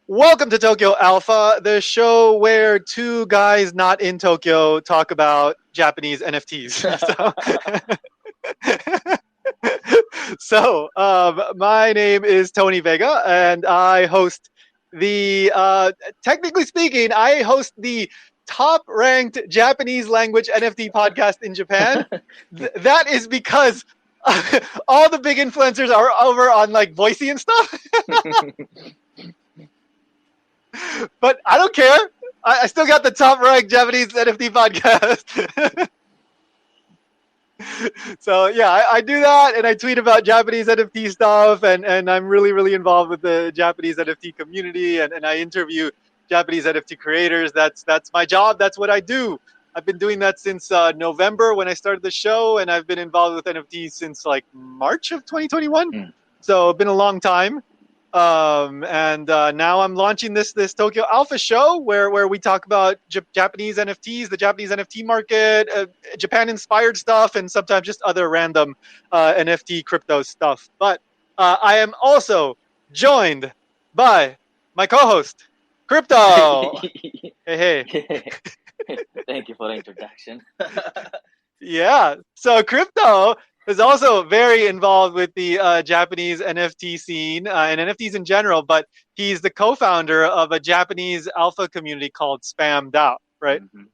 Welcome to Tokyo Alpha, the show where two guys not in Tokyo talk about Japanese NFTs. My name is Tony Vega, and I host technically speaking, I host the top-ranked Japanese language NFT podcast in Japan. That is because all the big influencers are over on like Boise and stuff. But I don't care. I still got the top ranked Japanese NFT podcast. So yeah, I do that, and I tweet about Japanese NFT stuff, and I'm really involved with the Japanese NFT community, and I interview Japanese NFT creators. That's my job. That's what I do. I've been doing that since November when I started the show, and I've been involved with NFTs since like March of 2021. So it's been a long time. Now I'm launching this Tokyo Alpha show where we talk about Japanese NFTs, the Japanese NFT market, Japan inspired stuff, and sometimes just other random NFT crypto stuff. But I am also joined by my co-host, Crypto. Hey. Thank you for the introduction. Yeah. So Crypto is also very involved with the Japanese NFT scene and NFTs in general, but he's the co-founder of a Japanese alpha community called PanDAO, right? Mm-hmm.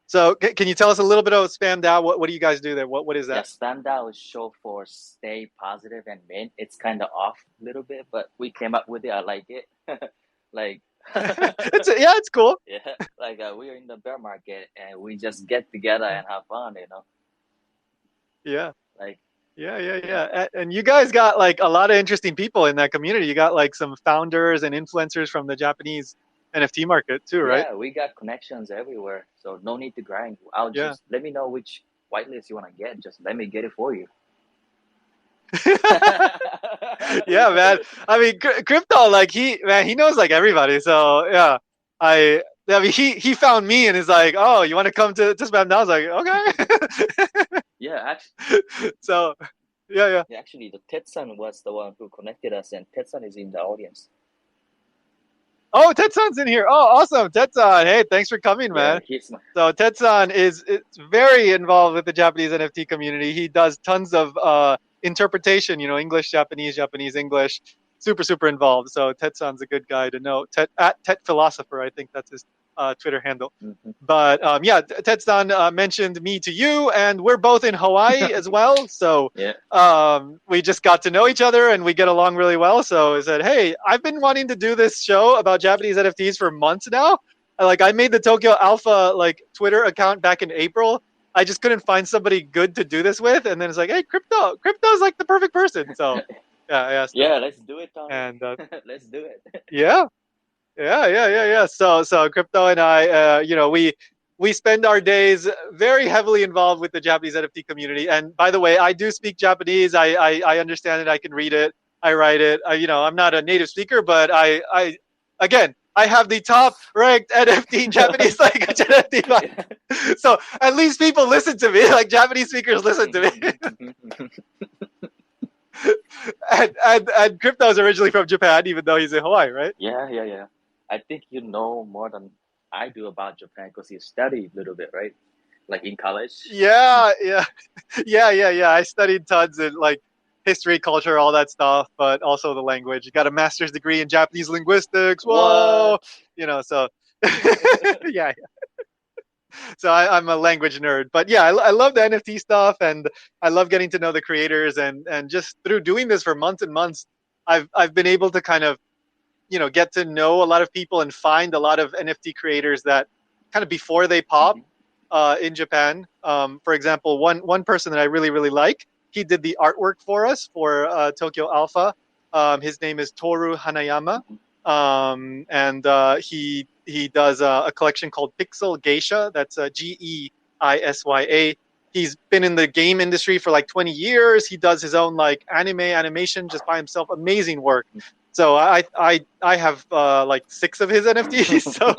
So can you tell us a little bit about PanDAO? What do you guys do there? What is that? Yes, PanDAO is short for stay positive and mint. It's kind of off a little bit, but we came up with it. I like it. It's cool. Yeah, we are in the bear market and we just get together and have fun, Yeah. Yeah. And you guys got like a lot of interesting people in that community. You got like some founders and influencers from the Japanese NFT market too, right? Yeah, we got connections everywhere. So no need to grind. Just let me know which whitelist you want to get. Just let me get it for you. Yeah, man. I mean, Crypto, like he knows like everybody. So yeah, I mean, he found me and is like, oh, you want to come to Spam? I was like, okay. Yeah, actually. So, yeah. Actually, the Tetsan was the one who connected us, and Tetsan is in the audience. Oh, Tetsan's in here. Oh, awesome, Tetsan. Hey, thanks for coming, man. So Tetsan is very involved with the Japanese NFT community. He does tons of interpretation, English, Japanese, English. Super involved. So Tetsan's a good guy to know. At Tet Philosopher, I think that's his Twitter handle. Mm-hmm. But Tetsan mentioned me to you, and we're both in Hawaii as well. So we just got to know each other, and we get along really well. So I said, hey, I've been wanting to do this show about Japanese NFTs for months now. I made the Tokyo Alpha Twitter account back in April. I just couldn't find somebody good to do this with, and then it's like, hey, Crypto's like the perfect person. So let's do it, Tom. And let's do it. Yeah. So Crypto and I, we spend our days very heavily involved with the Japanese NFT community. And by the way, I do speak Japanese. I understand it. I can read it. I write it. I'm not a native speaker, but I have the top ranked NFT Japanese language NFT. So at least people listen to me. Like Japanese speakers listen to me. and Crypto's originally from Japan, even though he's in Hawaii, right? Yeah. I think you know more than I do about Japan because you studied a little bit, right? Like in college. Yeah. I studied tons in history, culture, all that stuff, but also the language. You got a master's degree in Japanese linguistics. Whoa! What? So yeah. So I'm a language nerd, but yeah, I love the NFT stuff, and I love getting to know the creators, and just through doing this for months and months, I've been able to kind of get to know a lot of people and find a lot of NFT creators that kind of before they pop in Japan. For example, one person that I really like, he did the artwork for us for Tokyo Alpha. His name is Tohru Hanayama. He does a collection called Pixel Geisya. That's Geisya. He's been in the game industry for 20 years. He does his own animation just by himself. Amazing work. So I have 6 of his NFTs. So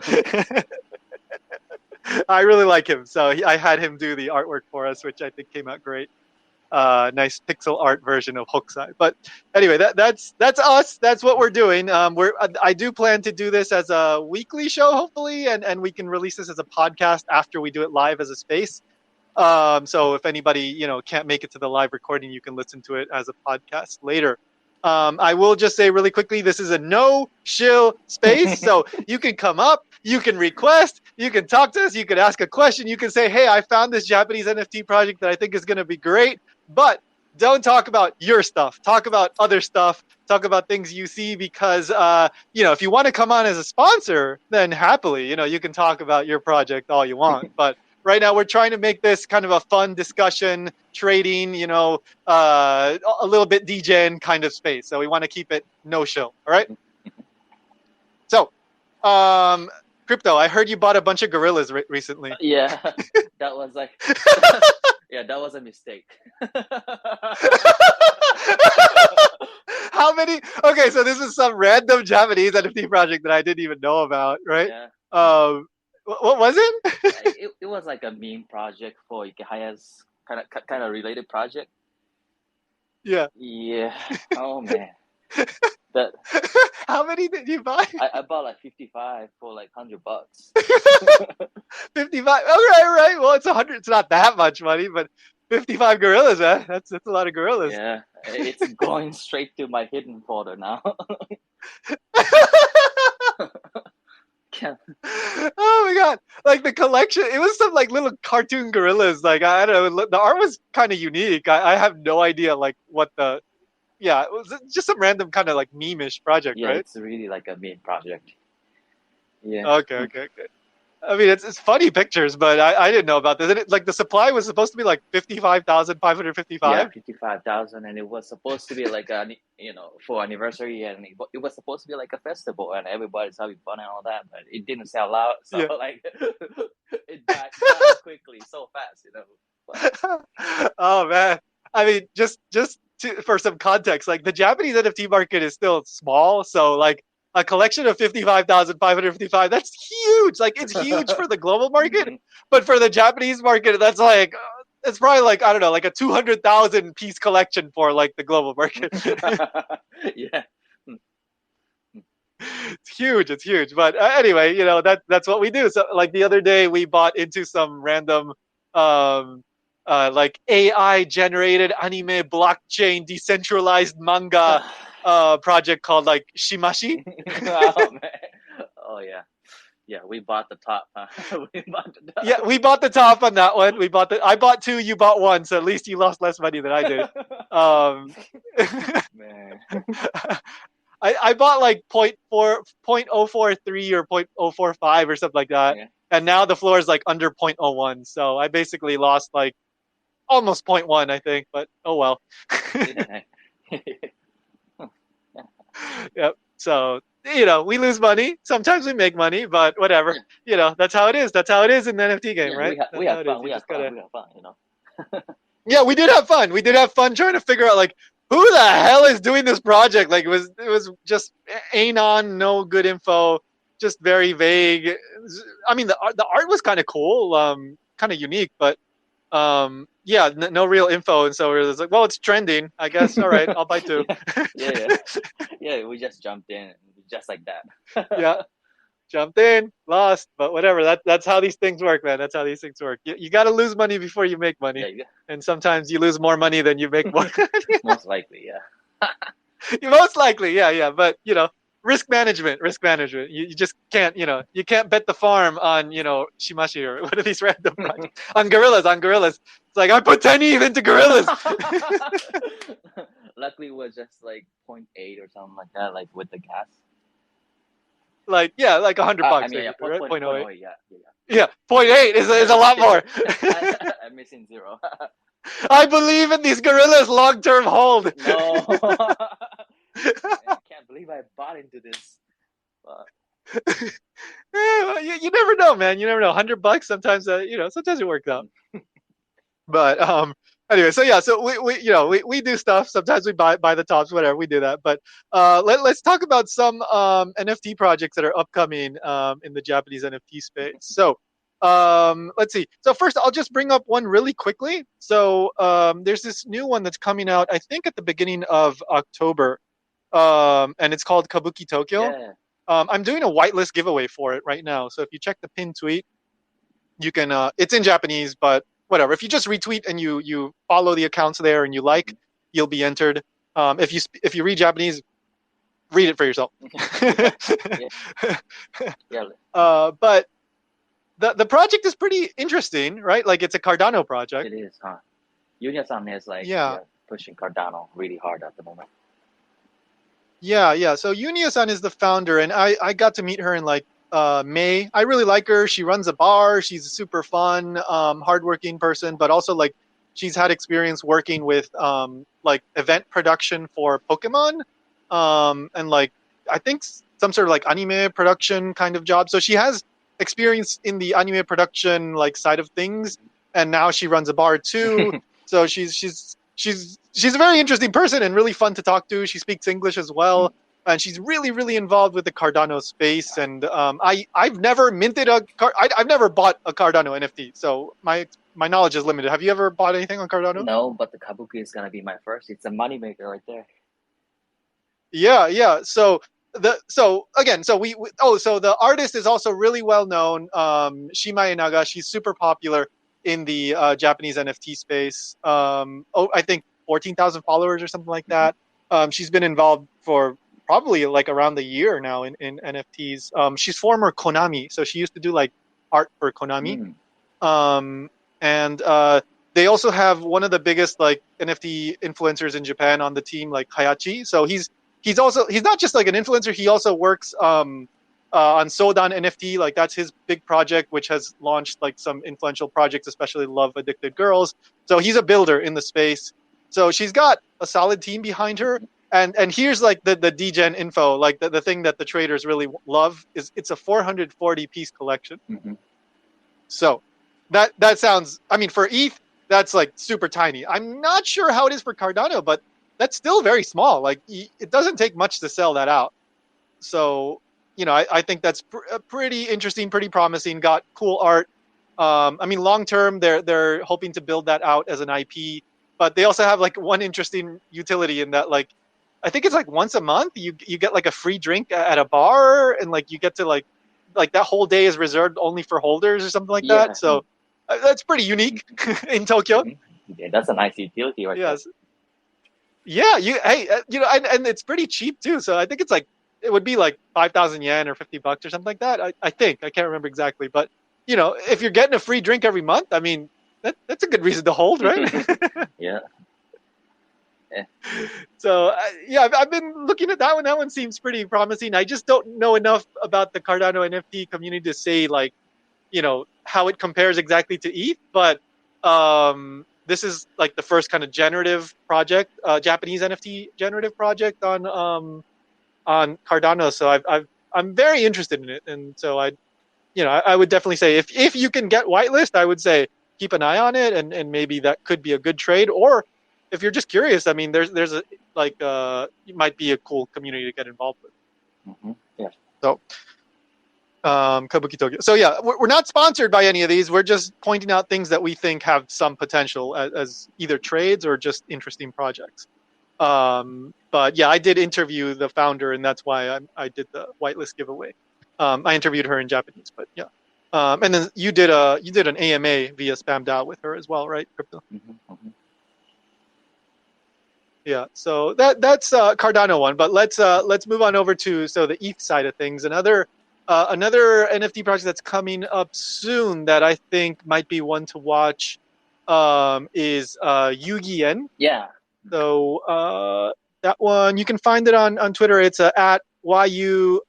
I really like him. So I had him do the artwork for us, which I think came out great. nice pixel art version of Hokusai. But anyway, that's us. That's what we're doing. I do plan to do this as a weekly show, hopefully, and we can release this as a podcast after we do it live as a space. So if anybody can't make it to the live recording, you can listen to it as a podcast later. I will just say really quickly, this is a no shill space. So you can come up, you can request, you can talk to us, you can ask a question, you can say, hey, I found this Japanese NFT project that I think is going to be great, but don't talk about your stuff. Talk about other stuff. Talk about things you see because, if you want to come on as a sponsor, then happily, you can talk about your project all you want. But right now we're trying to make this kind of a fun discussion, trading, a little bit DJing kind of space. So we want to keep it no show. All right. So, Crypto, I heard you bought a bunch of gorillas recently. Yeah, that was like, yeah, that was a mistake. How many? Okay, so this is some random Japanese NFT project that I didn't even know about, right? Yeah. What was it? It was like a meme project for Ikehaya's kind of related project. Yeah. Yeah. Oh man. How many did you buy? I bought like 55 for like $100. 55. Right. Well, it's 100. It's not that much money, but 55 gorillas, man. That's a lot of gorillas. Yeah, it's going straight to my hidden folder now. Oh my god! Like the collection, it was some like little cartoon gorillas. Like I don't know, the art was kind of unique. I have no idea like what the. Yeah, it was just some random kind of like meme-ish project, yeah, right? It's really like a meme project. Yeah. Okay. I mean, it's funny pictures, but I didn't know about this. Like the supply was supposed to be like 55,555. Yeah, 55,000, and it was supposed to be like for anniversary, and it was supposed to be like a festival, and everybody's having fun and all that, but it didn't sell out, so like it died quickly, so fast, But... Oh man, I mean, just for some context, like the Japanese NFT market is still small, so like. A collection of 55,555, that's huge. Like, it's huge for the global market, but for the Japanese market, that's like, it's probably like, I don't know, like a 200,000 piece collection for like the global market. Yeah. It's huge. But anyway, that's what we do. So like the other day we bought into some random, like AI generated anime blockchain decentralized manga project called like Shimashi. Oh man. Oh yeah, we bought the top. Yeah, we bought the top on that one. I bought 2, you bought 1, so at least you lost less money than I did. Man. I bought like 0.043 or 0.045 or something like that. Yeah. And now the floor is like under 0.01. So I basically lost like almost 0.1, I think, but oh well. Yep. So, we lose money. Sometimes we make money, but whatever. That's how it is. That's how it is in the NFT game, right? We have fun. We have fun. Yeah, we did have fun. We did have fun trying to figure out like who the hell is doing this project. Like it was just anon, no good info, just very vague. I mean, the art was kind of cool, kind of unique, but yeah, no real info, and so it was like, well, it's trending, I guess. All right, I'll buy 2. Yeah, we just jumped in, just like that. Yeah, jumped in, lost, but whatever. That's how these things work, man. That's how these things work. You got to lose money before you make money, and sometimes you lose more money than you make money. Most likely, yeah. Most likely, yeah. But risk management. You just can't, you can't bet the farm on, Shimashi or one of these random projects. on gorillas. It's like, I put 10 ETH into gorillas. Luckily, it was just like 0.8 or something like that, like with the gas. Like, yeah, like $100. I mean, yeah, right? 0.08. Yeah, 0.8 is a lot more. I'm missing 0. I believe in these gorillas long-term hold. No. I can't believe I bought into this. Yeah, you never know, man. You never know. $100 sometimes, sometimes it works out. But anyway, so yeah, so we do stuff. Sometimes we buy the tops, whatever. We do that. But let's talk about some NFT projects that are upcoming in the Japanese NFT space. So Let's see. So first, I'll just bring up one really quickly. So there's this new one that's coming out, I think, at the beginning of October, and it's called Kabuki Tokyo. Yeah. I'm doing a whitelist giveaway for it right now. So if you check the pinned tweet, you can. It's in Japanese, but whatever. If you just retweet and you follow the accounts there and you like, you'll be entered. If you read Japanese, read it for yourself. Yeah. But the project is pretty interesting, right? Like it's a Cardano project. It is, huh? Yunya-san is like pushing Cardano really hard at the moment. Yeah. So Yunya-san is the founder, and I got to meet her in like May. I really like her. She runs a bar. She's a super fun, hardworking person, but also like she's had experience working with like event production for Pokemon, and like I think some sort of like anime production kind of job. So she has experience in the anime production like side of things, and now she runs a bar too. So she's a very interesting person and really fun to talk to. She speaks English as well, and she's really involved with the Cardano space. And I've never minted I've never bought a Cardano NFT, so my knowledge is limited. Have you ever bought anything on Cardano? No, but the Kabuki is gonna be my first. It's a moneymaker right there. Yeah. So the artist is also really well known. Shima Enaga, she's super popular in the Japanese NFT space. I think 14,000 followers or something like that. She's been involved for probably like around the year now in NFTs. She's former Konami, so she used to do like art for Konami. And they also have one of the biggest like NFT influencers in Japan on the team, like Hayachi. So he's not just like an influencer. He also works on Sodan NFT. Like that's his big project, which has launched like some influential projects, especially Love Addicted Girls. So he's a builder in the space. So she's got a solid team behind her. And here's like the degen info, like the thing that the traders really love is it's a 440 piece collection. So that sounds, I mean, for ETH, that's like super tiny. I'm not sure how it is for Cardano, but that's still very small. Like it doesn't take much to sell that out. So, I think that's pretty interesting, pretty promising, got cool art. I mean, long term, they're hoping to build that out as an IP, but they also have like one interesting utility in that, like, I think it's like once a month you get like a free drink at a bar, and like you get to like that whole day is reserved only for holders or something like that. So that's pretty unique in Tokyo. Yeah, that's a nice utility right there. Yeah, and it's pretty cheap too. So I think it's like it would be like 5,000 yen or $50 or something like that. I think I can't remember exactly, but if you're getting a free drink every month, I mean that's a good reason to hold, right? Yeah. So I've been looking at that one. That one seems pretty promising. I just don't know enough about the Cardano NFT community to say like, how it compares exactly to ETH. But this is like the first kind of generative project, Japanese NFT generative project on Cardano. So I'm very interested in it, and so I would definitely say if you can get whitelist, I would say keep an eye on it, and maybe that could be a good trade. Or if you're just curious, I mean, there's a like it might be a cool community to get involved with. Yeah. So Kabuki Tokyo. So yeah, we're not sponsored by any of these. We're just pointing out things that we think have some potential as either trades or just interesting projects. But yeah, I did interview the founder, and that's why I did the whitelist giveaway. I interviewed her in Japanese, but yeah. And then you did an AMA via PanDAO with her as well, right, Crypto? Yeah, so that's Cardano one, but let's move on over to the ETH side of things. Another NFT project that's coming up soon that I think might be one to watch is Yugi-en. Yeah. So that one you can find it on Twitter. It's at YU_GI_YN.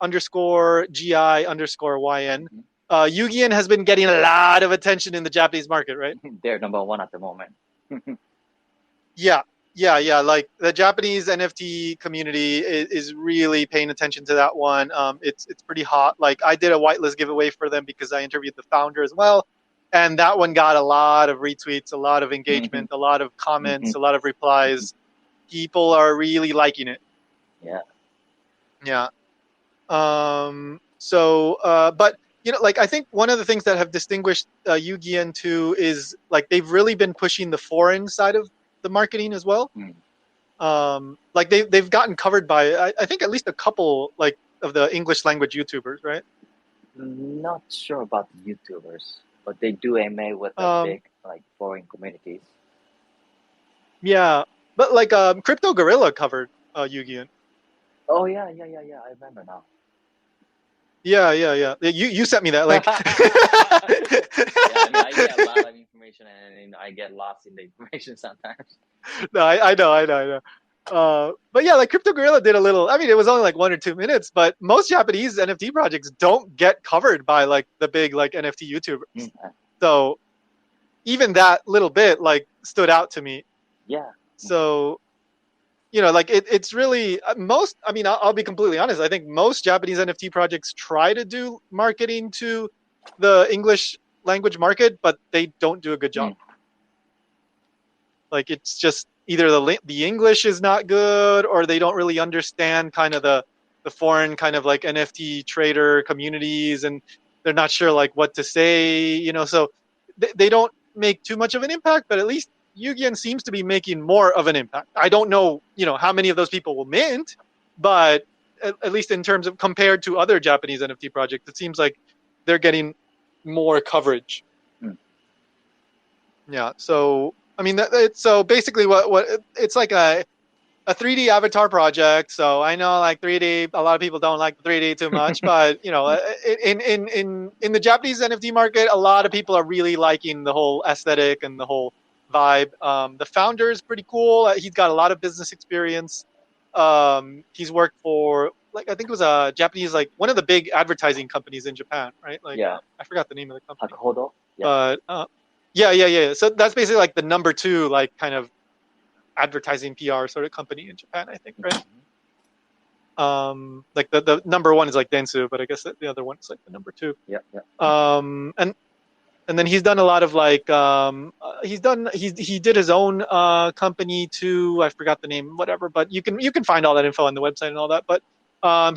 Yugi-en has been getting a lot of attention in the Japanese market, right? They're number one at the moment. Yeah. Like the Japanese NFT community is really paying attention to that one. It's pretty hot. Like I did a whitelist giveaway for them because I interviewed the founder as well, and that one got a lot of retweets, a lot of engagement, a lot of comments, a lot of replies. People are really liking it. Yeah. Yeah. But like I think one of the things that have distinguished Yu-Gi-Oh! 2 is like they've really been pushing the foreign side of the marketing as well. Like they've gotten covered by I think at least a couple like of the English language YouTubers, right? Not sure about the YouTubers, but they do MA with the big like foreign communities. Yeah, but like Crypto Gorilla covered Yu-Gi-Oh! Oh yeah. I remember now. Yeah. You sent me that link. Yeah, I mean, I get a lot of information, and I get lost in the information sometimes. No, I know. But yeah, like Crypto Gorilla did a little. I mean, it was only like 1 or 2 minutes, but most Japanese NFT projects don't get covered by like the big like NFT YouTubers. So even that little bit like stood out to me. Yeah. So like it's really most. I mean, I'll be completely honest. I think most Japanese NFT projects try to do marketing to the English language market, but they don't do a good job. Like it's just either the English is not good, or they don't really understand kind of the foreign kind of like NFT trader communities, and they're not sure like what to say. So they don't make too much of an impact. But at least Yu-Gi-Oh! Seems to be making more of an impact. I don't know, how many of those people will mint, but at least in terms of compared to other Japanese NFT projects, it seems like they're getting more coverage. Yeah. So I mean, so basically, what it's like a 3D avatar project. So I know like 3D, a lot of people don't like 3D too much, but in the Japanese NFT market, a lot of people are really liking the whole aesthetic and the whole vibe. The founder is pretty cool. He's got a lot of business experience. He's worked for like I think it was a Japanese like one of the big advertising companies in Japan, right? Like I forgot the name of the company. Hakuhodo? Yeah. But yeah. So that's basically like the number 2 like kind of advertising PR sort of company in Japan, I think, right? Like the number 1 is like Dentsu, but I guess the other one is like the number 2. Yeah. And then he's done a lot of like he did his own company too. I forgot the name, whatever, but you can find all that info on the website and all that. But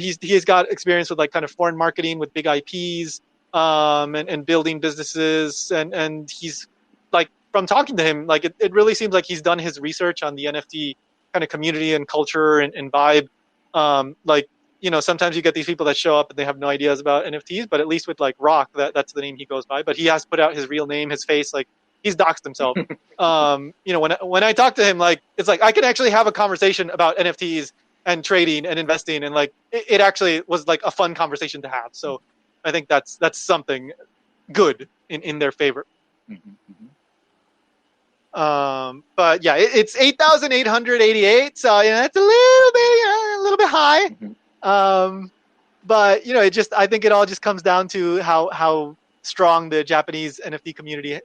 he's got experience with like kind of foreign marketing with big IPs, and building businesses, and he's like from talking to him, like it really seems like he's done his research on the NFT kind of community and culture and vibe. Like sometimes you get these people that show up and they have no ideas about NFTs, but at least with like Rock, that's the name he goes by. But he has put out his real name, his face, like he's doxed himself. When I talk to him, like it's like I can actually have a conversation about NFTs and trading and investing, and like it actually was like a fun conversation to have. So I think that's something good in their favor. But yeah, it's 8,888. So that's a little bit high. But I think it all just comes down to how strong the Japanese NFT community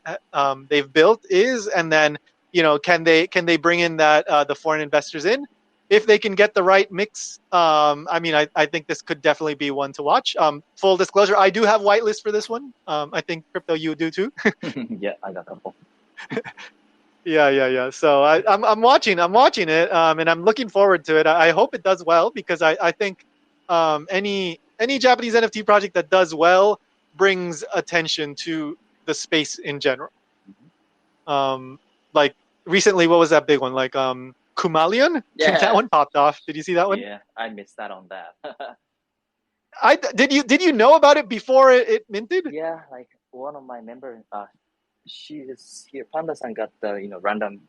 they've built is, and then can they bring in that the foreign investors in if they can get the right mix. I mean, I think this could definitely be one to watch. Full disclosure, I do have whitelist for this one. I think Crypto, you do too. Yeah, I got a couple. Yeah. So I'm watching it, and I'm looking forward to it. I hope it does well, because I think any Japanese NFT project that does well brings attention to the space in general. Like recently, what was that big one? Like Kumalion? Yeah. That one popped off. Did you see that one? Yeah, I missed that on that. Did you know about it before it minted? Yeah, like one of my members, she is here. Panda-san got the random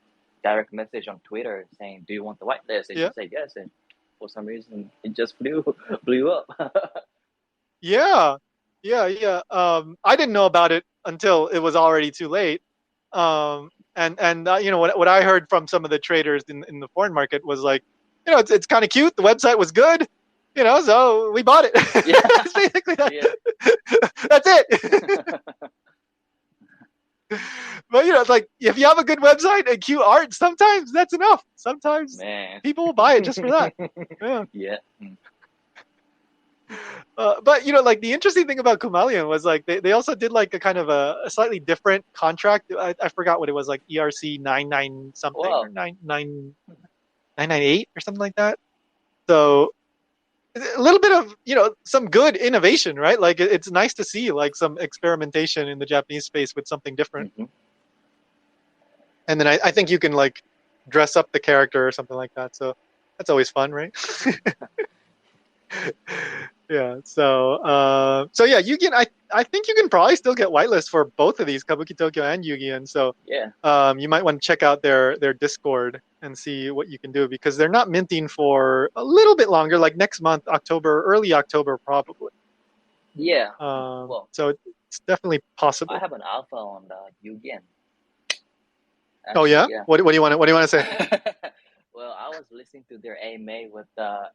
direct message on Twitter saying, "Do you want the whitelist?" And she said yes, and for some reason it just blew up. Yeah. I didn't know about it until it was already too late. What I heard from some of the traders in the foreign market was like, it's kind of cute. The website was good, so we bought it. Yeah. That's basically that. Yeah. That's it. But it's like if you have a good website and cute art, sometimes that's enough. Sometimes people will buy it just for that. Yeah. But like the interesting thing about Kumalion was like they also did like a kind of a slightly different contract. I forgot what it was, like ERC 99 something. Whoa. Or 998 or something like that. So a little bit of some good innovation, right? Like it's nice to see like some experimentation in the Japanese space with something different. Mm-hmm. And then I think you can like dress up the character or something like that. So that's always fun, right? Yeah. So yeah, you can. I think you can probably still get whitelist for both of these, Kabuki Tokyo and Yu-Gi. So Yeah. you might want to check out their Discord and see what you can do, because they're not minting for a little bit longer, like next month, October, early October, probably. Yeah. Well, so it's definitely possible. I have an alpha on the Yu-Gi. Oh yeah? Yeah. What do you want to say? Well, I was listening to their AMA with the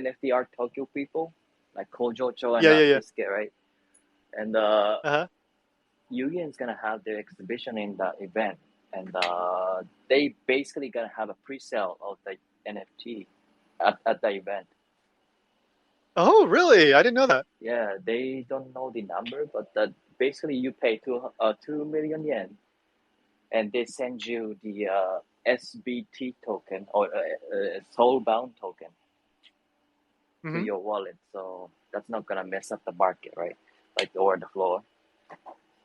NFT art Tokyo people, like Kojocho and Yeah. Biscuit, right? And Uh-huh. Yu-Gi is gonna have their exhibition in the event, and they basically gonna have a pre-sale of the NFT at the event. Oh, really? I didn't know that. Yeah, they don't know the number, but basically you pay 2 million yen, and they send you the SBT token or soulbound token to your wallet. So that's not gonna mess up the market, right? Like or the floor.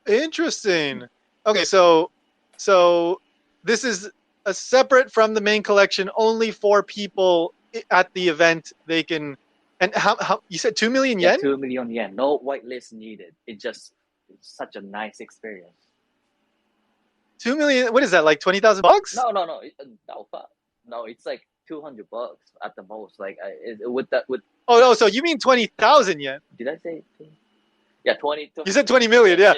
Interesting. Okay, so this is a separate from the main collection, only for people at the event. They can. And how you said 2 million yen? Yeah, 2 million yen. No whitelist needed. It's such a nice experience. 2 million. What is that? Like $20,000? No. No, it's like $200 at the most. Like with that with. Oh no, so you mean 20,000 yen? Did I say? Yeah, 20. You said 20 million. Yeah.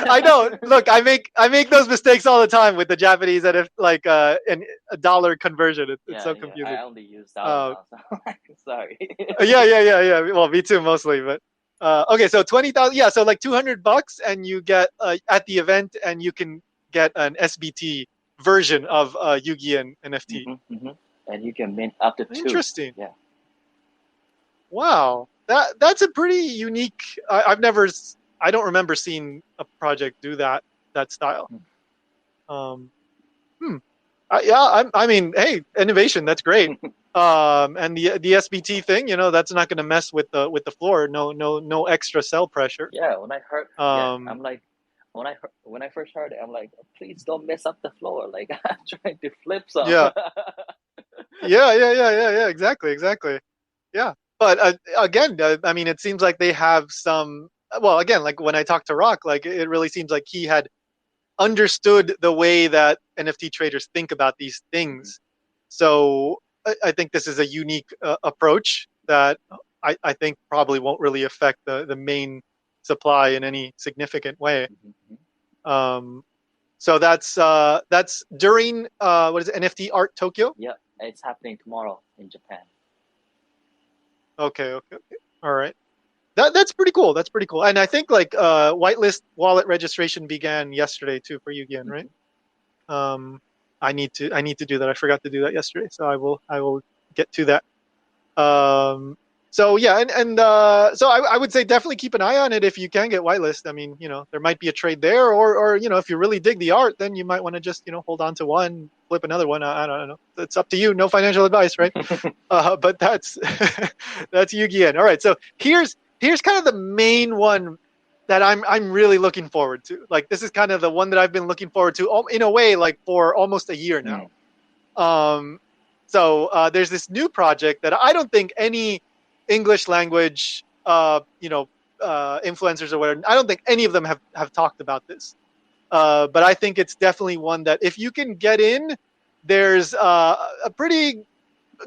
I know. Look, I make those mistakes all the time with the Japanese, and if like a dollar conversion, it's so confusing. I only use dollar now, so sorry. Yeah. Well, me too, mostly, but okay. So 20,000. Yeah, so like $200, and you get at the event, and you can get an SBT version of Yu-Gi-Oh NFT. Mm-hmm. And you can mint up to 2. Interesting. Yeah. Wow, that's a pretty unique. I don't remember seeing a project do that style. I mean, hey, innovation, that's great. And the SBT thing, that's not going to mess with the floor. No extra cell pressure. Yeah, when I heard, I'm like, when I first heard it, I'm like, please don't mess up the floor. Like I'm trying to flip some. Yeah. Yeah. Exactly. Yeah. But again, I mean, it seems like they have some. Well, again, like when I talked to Rock, like it really seems like he had understood the way that NFT traders think about these things. So I think this is a unique approach that I think probably won't really affect the main supply in any significant way. So that's during what is it, NFT Art Tokyo? Yeah, it's happening tomorrow in Japan. Okay. All right. That's pretty cool. And I think like whitelist wallet registration began yesterday too for Yu-Gi-Oh, right? I need to do that. I forgot to do that yesterday, so I will get to that. So yeah, and so I would say definitely keep an eye on it if you can get whitelist. I mean, there might be a trade there, or if you really dig the art, then you might want to just hold on to one, flip another one. I don't know. It's up to you. No financial advice, right? But that's that's Yu-Gi-Oh. All right, so here's kind of the main one that I'm really looking forward to. Like this is kind of the one that I've been looking forward to in a way, like for almost a year now. So there's this new project that I don't think any English language, influencers or whatever, I don't think any of them have talked about this. But I think it's definitely one that if you can get in, there's a pretty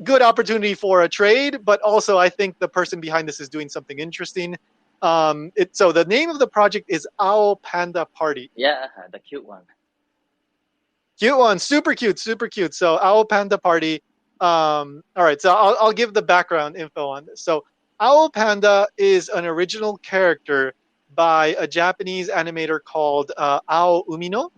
good opportunity for a trade, but also I think the person behind this is doing something interesting. So the name of the project is Owl Panda Party. Yeah, the cute one. Cute one, super cute. So Owl Panda Party. All right, so I'll give the background info on this. So Owl Panda is an original character by a Japanese animator called Ao Umino.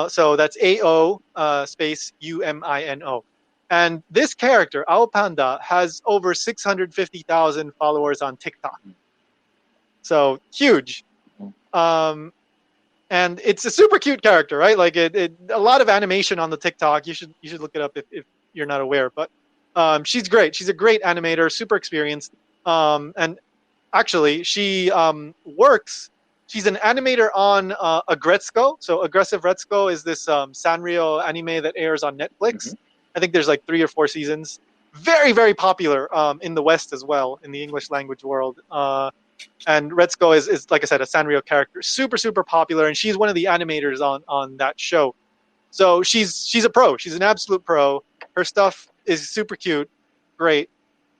So that's AO space UMINO. And this character, Owl Panda, has over 650,000 followers on TikTok. So huge. And it's a super cute character, right? Like a lot of animation on the TikTok. You should look it up if you're not aware. But She's great. She's a great animator, super experienced. And actually, she works. She's an animator on Agretsuko. So Aggressive Retsuko is this Sanrio anime that airs on Netflix. I think there's like 3 or 4 seasons. Very, very popular in the West as well, in the English language world. And Retsuko is, like I said, a Sanrio character. Super, super popular. And she's one of the animators on that show. So she's a pro. She's an absolute pro. Her stuff is super cute. Great.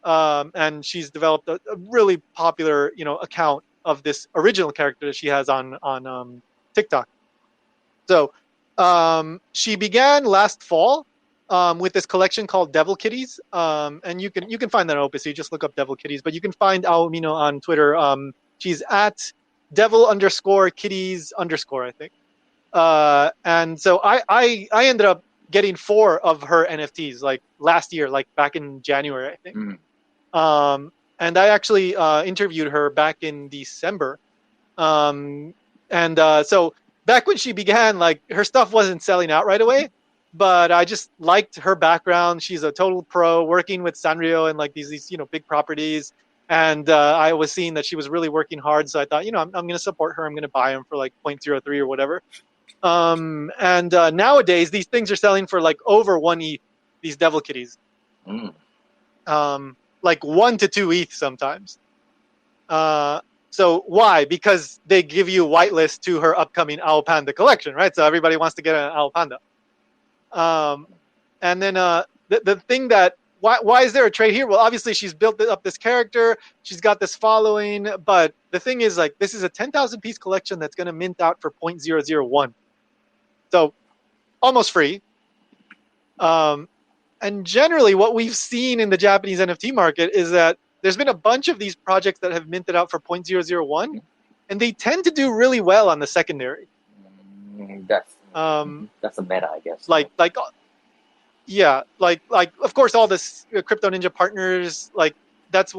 And she's developed a really popular, account of this original character that she has on TikTok. So she began last fall with this collection called Devil Kitties, and you can find that on Opus. You just look up Devil Kitties, but you can find Umino on Twitter. She's at devil_kitties_, I think. And so I ended up getting 4 of her NFTs like last year, like back in January, I think. And I actually interviewed her back in December. So back when she began, like her stuff wasn't selling out right away, but I just liked her background. She's a total pro working with Sanrio and like these big properties. And I was seeing that she was really working hard. So I thought, I'm going to support her. I'm going to buy them for like 0.03 or whatever. And nowadays these things are selling for like over 1 ETH, these Devil Kitties. Like 1 to 2 ETH sometimes. So why? Because they give you whitelist to her upcoming Owl Panda collection, right? So everybody wants to get an Owl Panda. And then the thing that why is there a trade here? Well, obviously she's built up this character, she's got this following, but the thing is like this is a 10,000 piece collection that's going to mint out for 0.001. So almost free. And generally what we've seen in the Japanese NFT market is that there's been a bunch of these projects that have minted out for 0.001, and they tend to do really well on the secondary. That's a meta, I guess. Like of course all this Crypto Ninja partners, like that's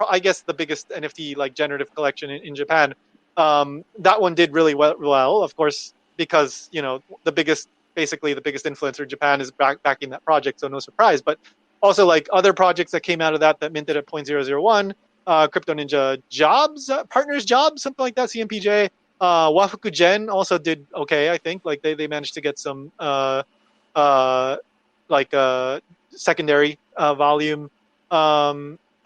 I guess the biggest NFT like generative collection in Japan. That one did really well, of course, because the biggest influencer in Japan is backing that project, so no surprise. But also like other projects that came out of that minted at 0.001, Crypto Ninja partners jobs, something like that, CMPJ. Wafuku Gen also did okay, I think. Like they managed to get some secondary volume.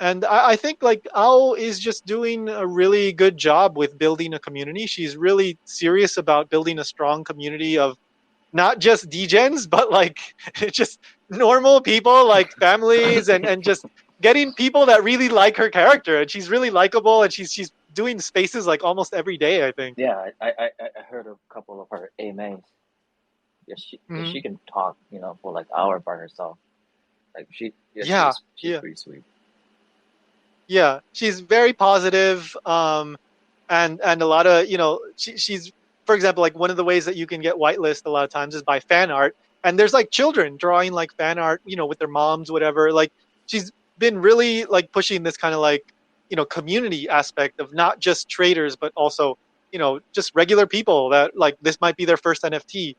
And I think like Ao is just doing a really good job with building a community. She's really serious about building a strong community of not just degens, but like just normal people, like families, and just getting people that really like her character. And she's really likable, and she's doing spaces like almost every day, I think. Yeah, I heard a couple of her AMAs. Yeah, she can talk, for like hours by herself. Like she's pretty sweet. Yeah, she's very positive, and a lot of she's, for example, like one of the ways that you can get whitelist a lot of times is by fan art, and there's like children drawing like fan art, with their moms, whatever. Like she's been really like pushing this kind of like community aspect of not just traders, but also just regular people that like this might be their first NFT.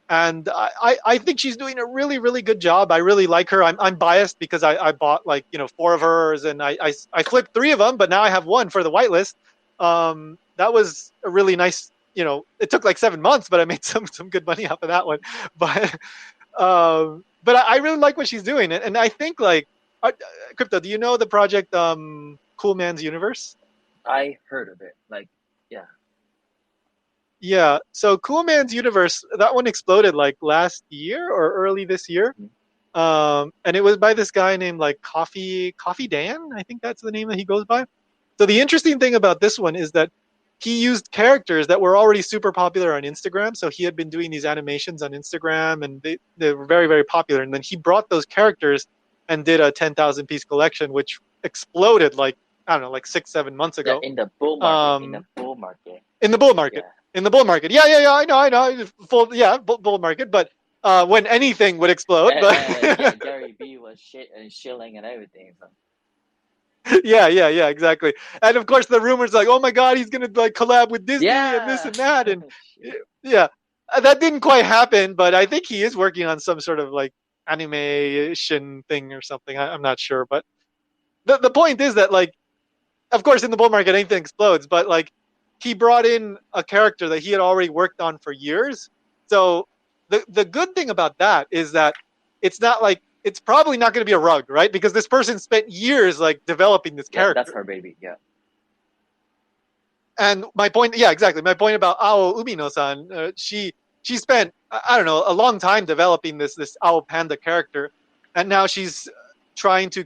And I think she's doing a really, really good job. I really like her. I'm biased because I bought like 4 of hers, and I flipped 3 of them, but now I have 1 for the whitelist. That was a really nice. It took like 7 months, but I made some good money off of that one. But I really like what she's doing, and I think like Crypto. Do you know the project Cool Man's Universe? I heard of it. Like, yeah. Yeah, so Cool Man's Universe, that one exploded like last year or early this year. And it was by this guy named like Coffee Dan, I think that's the name that he goes by. So the interesting thing about this one is that he used characters that were already super popular on Instagram. So he had been doing these animations on Instagram, and they were very, very popular. And then he brought those characters and did a 10,000 piece collection, which exploded like, I don't know, like 6-7 months ago. Yeah, in the bull market. In the bull market. In the bull market. Yeah. In the bull market. Yeah, I know. Bull market. But when anything would explode. But Gary B was shilling and everything. So. Yeah, exactly. And of course, the rumors like, oh my God, he's gonna like collab with Disney and this and that, and yeah, that didn't quite happen. But I think he is working on some sort of like animation thing or something. I'm not sure, but the point is that like, of course, in the bull market, anything explodes. But like, he brought in a character that he had already worked on for years. So the good thing about that is that it's not like it's probably not going to be a rug, right? Because this person spent years like developing this character. That's her baby. Yeah. And my point, yeah, exactly. My point about Ao Umino-san, she spent I don't know a long time developing this Ao Panda character, and now she's trying to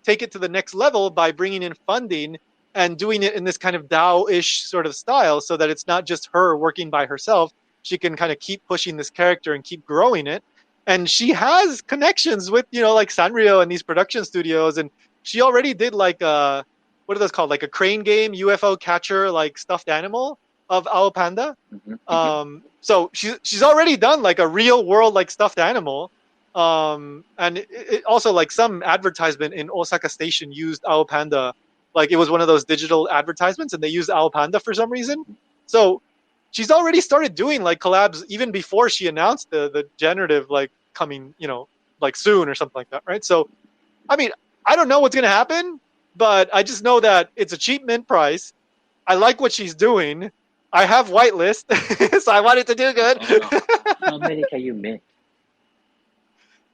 take it to the next level by bringing in funding and doing it in this kind of DAO-ish sort of style, so that it's not just her working by herself. She can kind of keep pushing this character and keep growing it. And she has connections with like Sanrio and these production studios, and she already did like what are those called? Like a crane game, UFO catcher, like stuffed animal of Ao Panda. So she's already done like a real world like stuffed animal. And it also like some advertisement in Osaka Station used Ao Panda. Like it was one of those digital advertisements, and they used Ao Panda for some reason. So she's already started doing like collabs even before she announced the generative like coming, like soon or something like that, right? So, I mean, I don't know what's gonna happen, but I just know that it's a cheap mint price. I like what she's doing. I have whitelist, so I want it to do good. How many can you mint?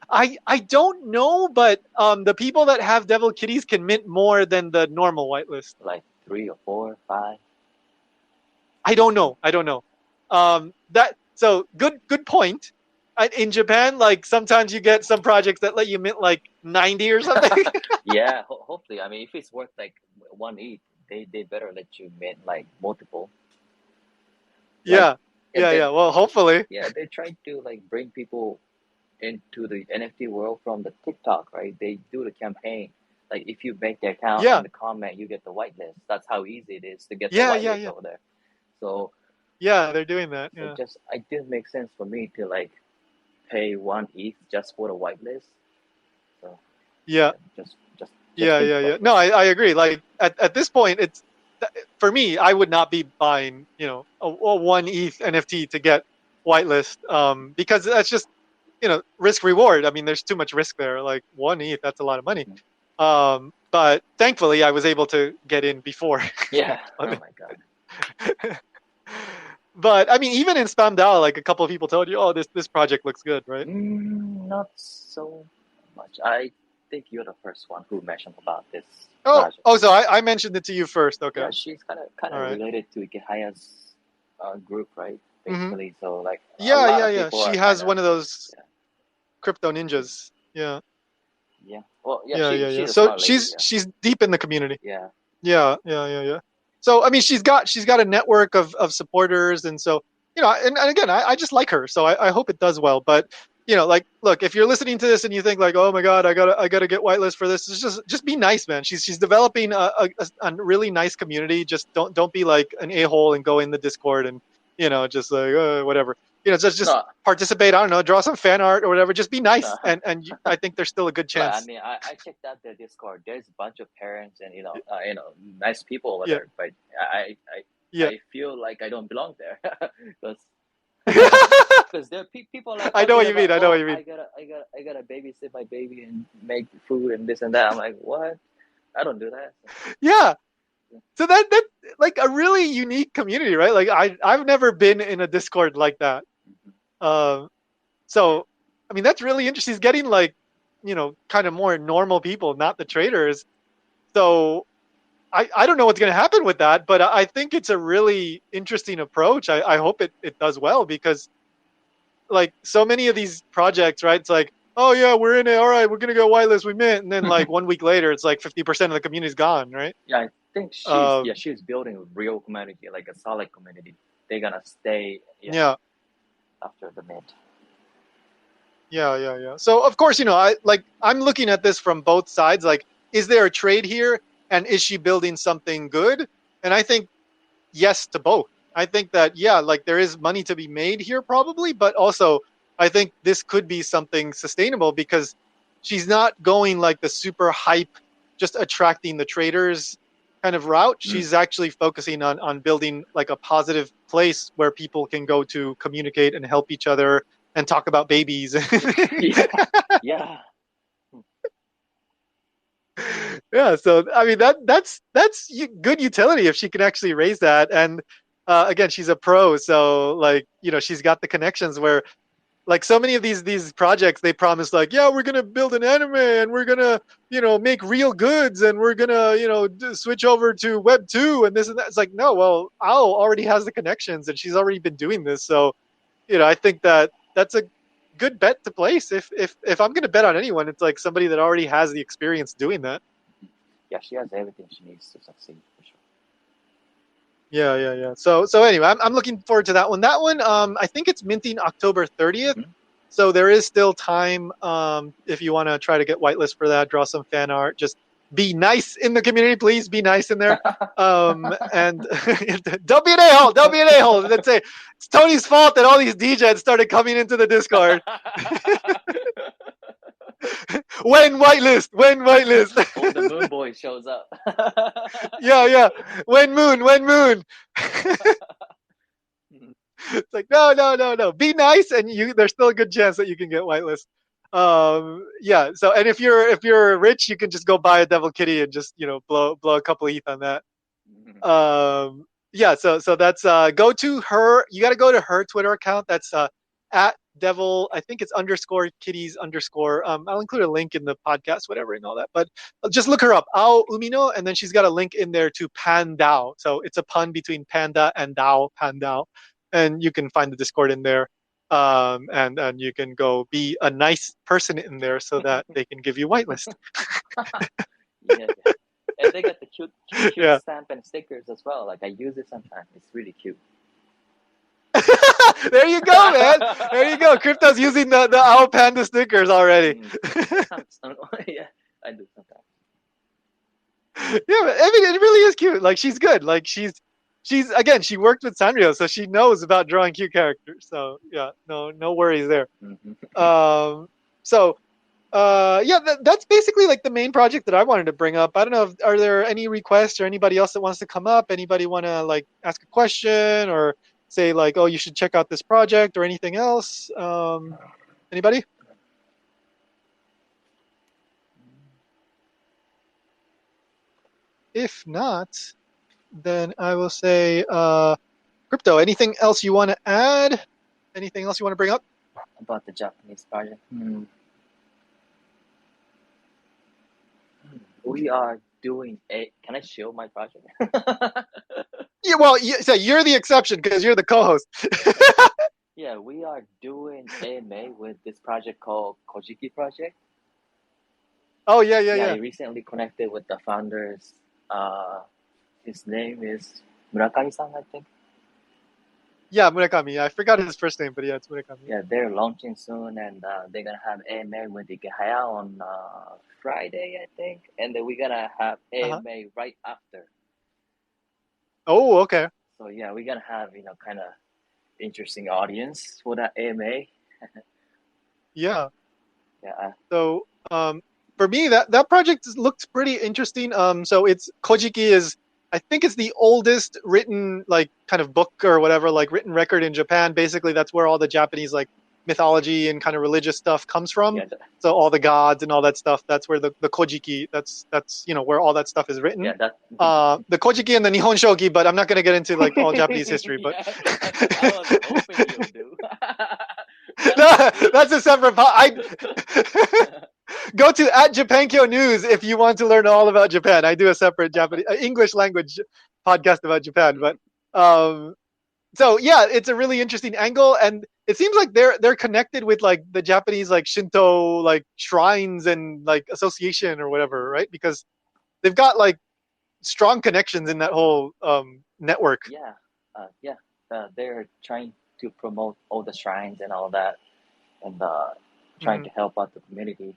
I don't know, but the people that have Devil Kitties can mint more than the normal whitelist. Like 3 or 4, 5. I don't know. So good point. In Japan, like sometimes you get some projects that let you mint like 90 or something. Yeah, hopefully. I mean, if it's worth like 1 ETH, they better let you mint like multiple. Yeah. Well, hopefully. Yeah, they try to like bring people into the NFT world from the TikTok, right? They do the campaign. Like if you make the account and the comment, you get the whitelist. That's how easy it is to get the whitelist over there. So yeah, they're doing that. Yeah. It didn't make sense for me to like pay 1 ETH just for the whitelist. So just yeah. No, I agree. Like at this point, it's for me. I would not be buying a 1 ETH NFT to get whitelist because that's just risk reward. I mean, there's too much risk there. Like 1 ETH, that's a lot of money. But thankfully, I was able to get in before. Yeah. Oh my god. But I mean, even in PanDAO, like a couple of people told you, "Oh, this project looks good," right? Not so much. I think you're the first one who mentioned about this. Project. So I mentioned it to you first. Okay. Yeah, she's kind of related to Geisya's group, right? Basically, so like. Yeah. She has one of those crypto ninjas. Yeah. Yeah. Well, yeah. So she's deep in the community. Yeah. Yeah. So I mean, she's got a network of supporters, and so and again, I just like her, so I hope it does well. But like, look, if you're listening to this and you think like, oh my god, I gotta get whitelist for this, it's just be nice, man. She's developing a really nice community. Just don't be like an a-hole and go in the Discord and just like whatever. Just participate. I don't know, draw some fan art or whatever. Just be nice, and I think there's still a good chance. I mean, I checked out the Discord. There's a bunch of parents and nice people over there. But I feel like I don't belong there because there are people like I know what you mean. I gotta babysit my baby and make food and this and that. I'm like, what? I don't do that. Yeah. So that's like a really unique community, right? Like I've never been in a Discord like that. So I mean that's really interesting. He's getting like, kind of more normal people, not the traders. So I don't know what's going to happen with that, but I think it's a really interesting approach. I hope it does well, because like so many of these projects, right? It's like, oh yeah, we're in it. All right, we're going to go whitelist, we mint. And then like 1 week later, it's like 50% of the community's gone, right? Yeah, I think she's building a real community, like a solid community. They're going to stay after the mint. Yeah. So of course, I'm looking at this from both sides. Like, is there a trade here? And is she building something good? And I think yes to both. I think that, like there is money to be made here probably, but also I think this could be something sustainable, because she's not going like the super hype, just attracting the traders kind of route. She's actually focusing on building like a positive place where people can go to communicate and help each other and talk about babies. Yeah. Yeah. Yeah, so I mean that's good utility if she can actually raise that. And again, she's a pro, so like she's got the connections where like so many of these projects they promise like, yeah, we're gonna build an anime and we're gonna make real goods and we're gonna switch over to Web 2 and this and that. It's like, no, well, Ao already has the connections and she's already been doing this, so I think that's a good bet to place. If I'm gonna bet on anyone, it's like somebody that already has the experience doing that. Yeah, she has everything she needs to succeed for sure. Yeah. So anyway, I'm looking forward to that one. That one, I think it's minting October 30th. Mm-hmm. So there is still time if you want to try to get whitelist for that, draw some fan art. Just be nice in the community, please. Be nice in there. And don't be an a-hole. Don't be an a-hole. Let's say it's Tony's fault that all these DJs started coming into the Discord. When whitelist? Oh, the Moon Boy shows up. Yeah. When moon. It's like, no. Be nice, and there's still a good chance that you can get whitelist. Yeah. So, and if you're rich, you can just go buy a devil kitty and just blow a couple of ETH on that. Yeah. So that's go to her. You got to go to her Twitter account. That's at devil. I think it's underscore kitties underscore. I'll include a link in the podcast, whatever, and all that. But just look her up, Ao Umino, and then she's got a link in there to PanDAO. So it's a pun between panda and DAO, PanDAO. And you can find the Discord in there, and you can go be a nice person in there so that they can give you whitelist. Yeah. And they got the cute stamp and stickers as well. Like I use it sometimes. It's really cute. There you go, man. There you go. Crypto's using the Owl Panda stickers already. Yeah, I do sometimes. Yeah, I mean, it really is cute. Like she's good. Like she's again, she worked with Sanrio, so she knows about drawing cute characters. So yeah, no worries there. So yeah, that's basically like the main project that I wanted to bring up. I don't know, are there any requests or anybody else that wants to come up? Anybody want to like ask a question or say like, oh, you should check out this project or anything else? Anybody? If not, then I will say, Crypto, anything else you want to add? Anything else you want to bring up? About the Japanese project? We are doing can I show my project? Yeah, well, so you're the exception because you're the co-host. Yeah, we are doing AMA with this project called Kojiki Project. Oh, yeah. I recently connected with the founders. His name is Murakami-san, I think. Yeah, Murakami. I forgot his first name, but yeah, it's Murakami. Yeah, they're launching soon, and they're gonna have AMA with the Geisya on Friday, I think, and then we're gonna have AMA right after. Oh, okay. So yeah, we're gonna have kind of interesting audience for that AMA. Yeah. Yeah. So for me, that project looked pretty interesting. So it's Kojiki is, I think it's the oldest written like kind of book or whatever, like written record in Japan. Basically, that's where all the Japanese like mythology and kind of religious stuff comes from. Yeah, so all the gods and all that stuff, that's where the Kojiki, that's where all that stuff is written. Yeah, the Kojiki and the Nihon Shogi, but I'm not going to get into like all Japanese history. But I was hoping you would do. No, that's a separate Go to @JapanKyo News if you want to learn all about Japan. I do a separate Japanese English language podcast about Japan. But so yeah, it's a really interesting angle, and it seems like they're connected with like the Japanese like Shinto like shrines and like association or whatever, right? Because they've got like strong connections in that whole network. Yeah, they're trying to promote all the shrines and all that, and trying to help out the community.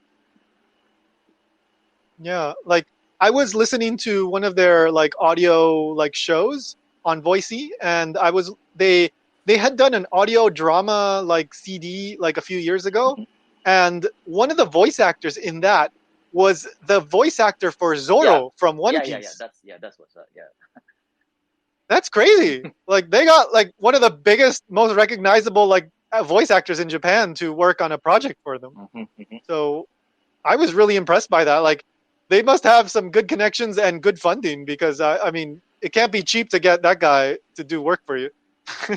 Yeah, like I was listening to one of their like audio like shows on Voicey, and they had done an audio drama like CD like a few years ago, and one of the voice actors in that was the voice actor for Zoro from One Piece. That's what's up. Yeah. That's crazy. Like they got like one of the biggest, most recognizable like voice actors in Japan to work on a project for them. So I was really impressed by that. Like, they must have some good connections and good funding, because I mean, it can't be cheap to get that guy to do work for you.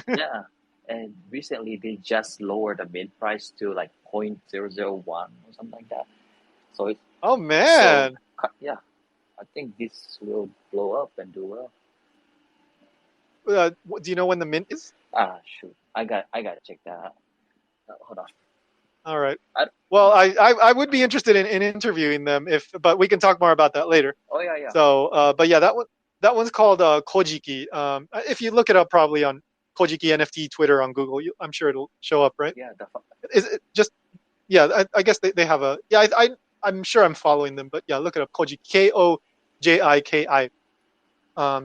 Yeah, and recently they just lowered the mid price to like 0.001 or something like that. So it's Oh man! yeah, I think this will blow up and do well. Do you know when the mint is? Shoot, I got to check that out. Hold on. All right. Well, I would be interested in interviewing them, but we can talk more about that later. Oh yeah. So, but yeah, that one's called Kojiki. If you look it up probably on Kojiki NFT Twitter on Google, I'm sure it'll show up, right? Yeah, Is it just? Yeah, I guess they have a. Yeah, I'm sure I'm following them, but yeah, look it up. Kojiki, Kojiki.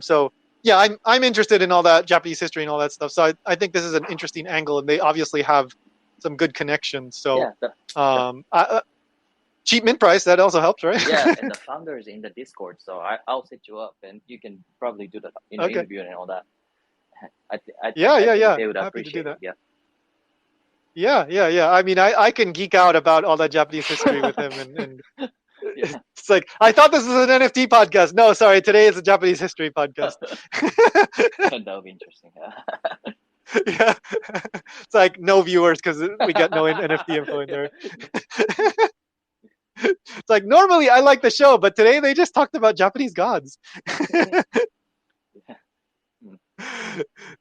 So yeah, I'm interested in all that Japanese history and all that stuff. So I think this is an interesting angle, and they obviously have some good connections. So cheap mint price, that also helps, right? Yeah, and the founder is in the Discord, so I'll set you up, and you can probably do the interview and all that. I think they would Happy appreciate to do it. Yeah. I mean, I can geek out about all that Japanese history with him, and it's like, I thought this was an NFT podcast. No, sorry, today is a Japanese history podcast. That would be interesting. Yeah, it's like no viewers because we got no NFT info in there. It's like, normally I like the show, but today they just talked about Japanese gods.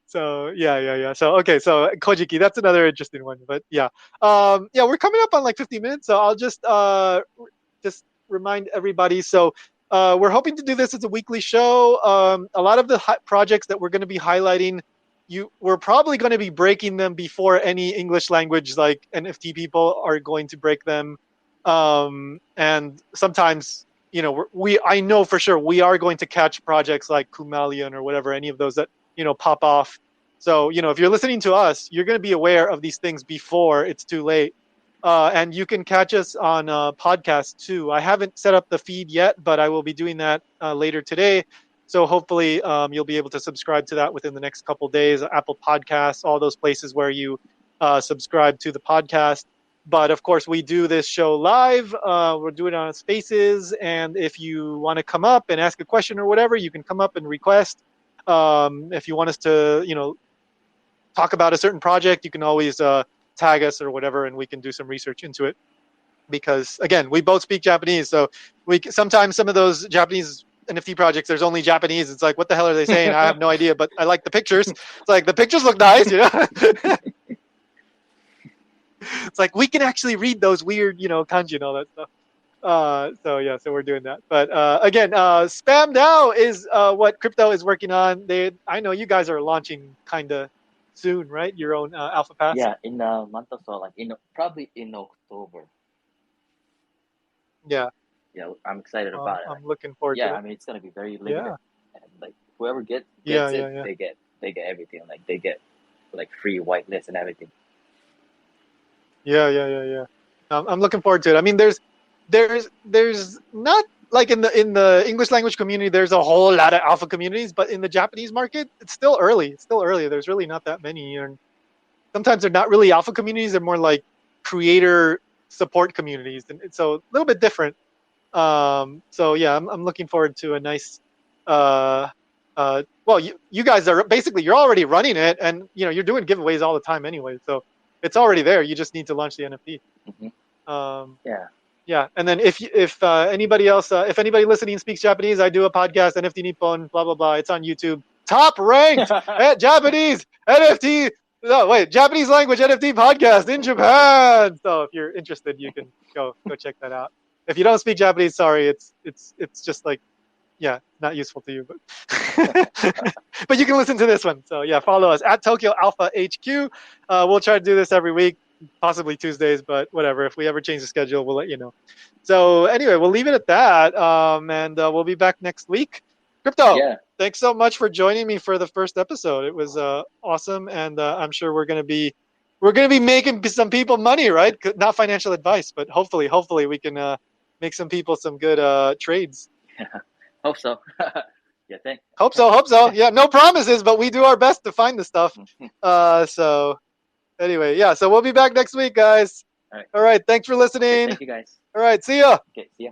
So yeah. So okay, so Kojiki, that's another interesting one. But yeah, we're coming up on like 50 minutes, so I'll just remind everybody. So we're hoping to do this as a weekly show. A lot of the projects that we're going to be highlighting, we're probably going to be breaking them before any English language like NFT people are going to break them. And sometimes, I know for sure we are going to catch projects like Kumalian or whatever, any of those that, pop off. So, if you're listening to us, you're going to be aware of these things before it's too late. And you can catch us on podcasts too. I haven't set up the feed yet, but I will be doing that later today. So hopefully you'll be able to subscribe to that within the next couple of days. Apple Podcasts, all those places where you subscribe to the podcast. But of course, we do this show live. We're doing it on Spaces. And if you want to come up and ask a question or whatever, you can come up and request. If you want us to, talk about a certain project, you can always tag us or whatever, and we can do some research into it. Because again, we both speak Japanese, so sometimes some of those Japanese NFT projects, there's only Japanese. It's like, what the hell are they saying? I have no idea, but I like the pictures. It's like, the pictures look nice, It's like, we can actually read those weird, kanji and all that stuff. So we're doing that. But again, PanDAO is what crypto is working on. I know you guys are launching kind of soon, right? Your own alpha pass. Yeah, in a month or so, like probably in October. Yeah, I'm excited about it. I'm looking forward to it. Yeah, I mean, it's gonna be very limited. Yeah. And like whoever gets it, they get everything. Like they get like free whitelist and everything. Yeah. I'm looking forward to it. I mean, there's not like in the English language community, there's a whole lot of alpha communities, but in the Japanese market, it's still early. There's really not that many, and sometimes they're not really alpha communities. They're more like creator support communities, and so a little bit different. So yeah, I'm looking forward to a nice. Well, you guys are basically, you're already running it, and you're doing giveaways all the time anyway, so it's already there. You just need to launch the NFT. Yeah, and then if anybody else, if anybody listening speaks Japanese, I do a podcast, NFT Nippon, blah blah blah. It's on YouTube. Top ranked at Japanese NFT. No, wait, Japanese language NFT podcast in Japan. So if you're interested, you can go check that out. If you don't speak Japanese, sorry, it's just like, yeah, not useful to you, but but you can listen to this one. So yeah, follow us at Tokyo Alpha HQ. We'll try to do this every week, possibly Tuesdays, but whatever. If we ever change the schedule, we'll let you know. So anyway, we'll leave it at that, and we'll be back next week. Crypto, thanks so much for joining me for the first episode. It was awesome, and I'm sure we're gonna be making some people money, right? Not financial advice, but hopefully we can make some people some good trades. Hope so. Yeah, thanks. Hope so. Yeah, no promises, but we do our best to find the stuff. So Anyway, yeah. So we'll be back next week, guys. All right. All right. Thanks for listening. Thank you, guys. All right. See ya. Okay. See ya.